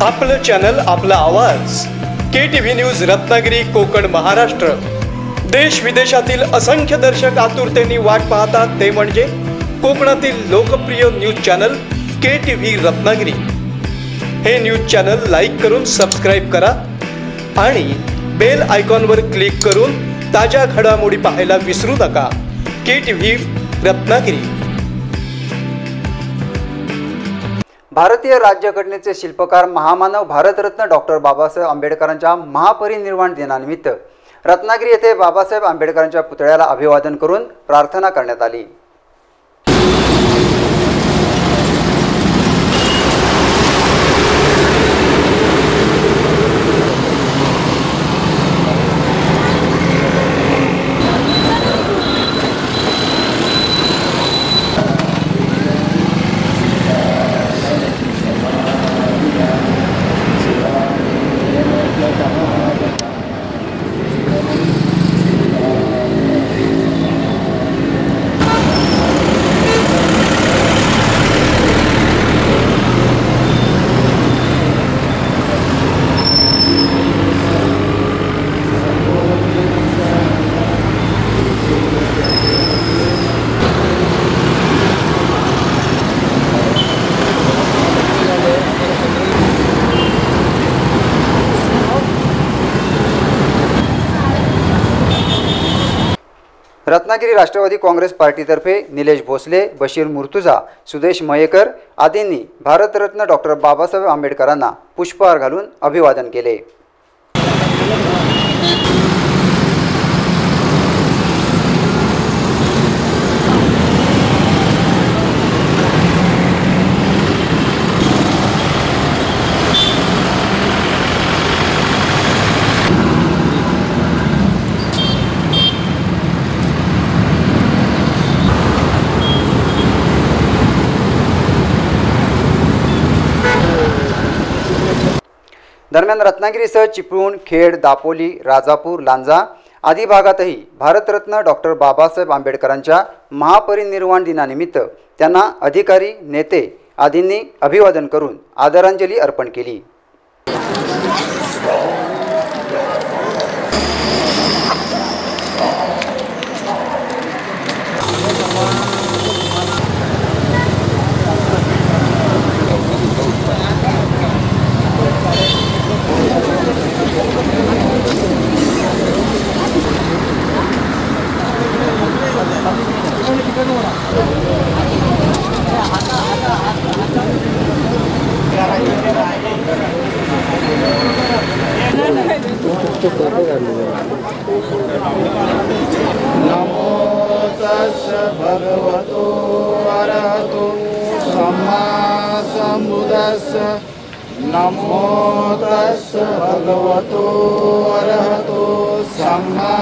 आपलं चॅनल, आपला आवाज. KTV news Ratnagiri, Konkan, Maharashtra. देश विदेशातील असंख्य दर्शक आतुरतेने वाट पाहतात ते म्हणजे कोकणातील लोकप्रिय न्यूज चॅनल KTV रत्नागिरी. हे न्यूज चॅनल लाईक करून सबस्क्राईब करा आणि बेल आयकॉनवर क्लिक करून ताज्या घडामोडी पाहायला विसरू नका. KTV रत्नागिरी. भारतीय राज्यघटनेचे शिल्पकार, महामानव, भारतरत्न डॉक्टर बाबासाहेब आंबेडकरांच्या महापरिनिर्वाण दिनानिमित्त रत्नागिरी येथे बाबासाहेब आंबेडकरांच्या पुतळ्याला अभिवादन करून प्रार्थना करण्यात आली. रत्नागिरी राष्ट्रवादी काँग्रेस पार्टीतर्फे निलेश भोसले, बशीर मुर्तुजा, सुदेश मयेकर आदींनी भारतरत्न डॉक्टर बाबासाहेब आंबेडकरांना पुष्पहार घालून अभिवादन केले. दरम्यान रत्नागिरीसह चिपळूण, खेड, दापोली, राजापूर, लांजा आदी भागातही भारतरत्न डॉक्टर बाबासाहेब आंबेडकरांच्या महापरिनिर्वाण दिनानिमित्त त्यांना अधिकारी, नेते आदींनी अभिवादन करून आदरांजली अर्पण केली. नमो तस्स भगवतो अरहतो सम्मा सम्बुद्धस्स. नमो तस्स भगवतो अरहतो सम्मा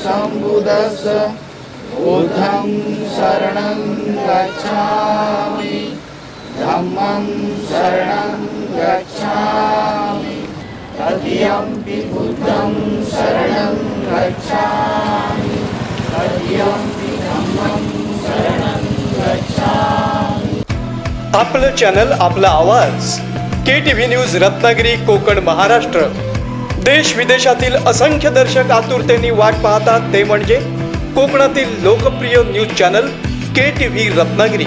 सम्बुद्धस्स. बुद्धं शरणं गच्छामि, धम्मं शरणं गच्छामि, तदीयम्पि बुद्धं शरणं गच्छामि, तदीयम्पि धम्मं शरणं गच्छामि. आपलं चॅनल, आपला आवाज. KTV news Ratnagiri, Konkan, Maharashtra. देश विदेशातील असंख्य दर्शक आतुरतेने वाट पाहतात ते म्हणजे कोकणातील लोकप्रिय न्यूज चॅनल KTV रत्नागिरी.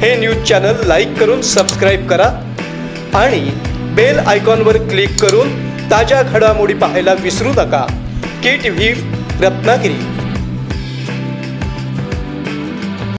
हे न्यूज चॅनल लाईक करून सबस्क्राईब करा आणि बेल आयकॉनवर क्लिक करून ताज्या घडामोडी पाहायला विसरू नका. KTV रत्नागिरी.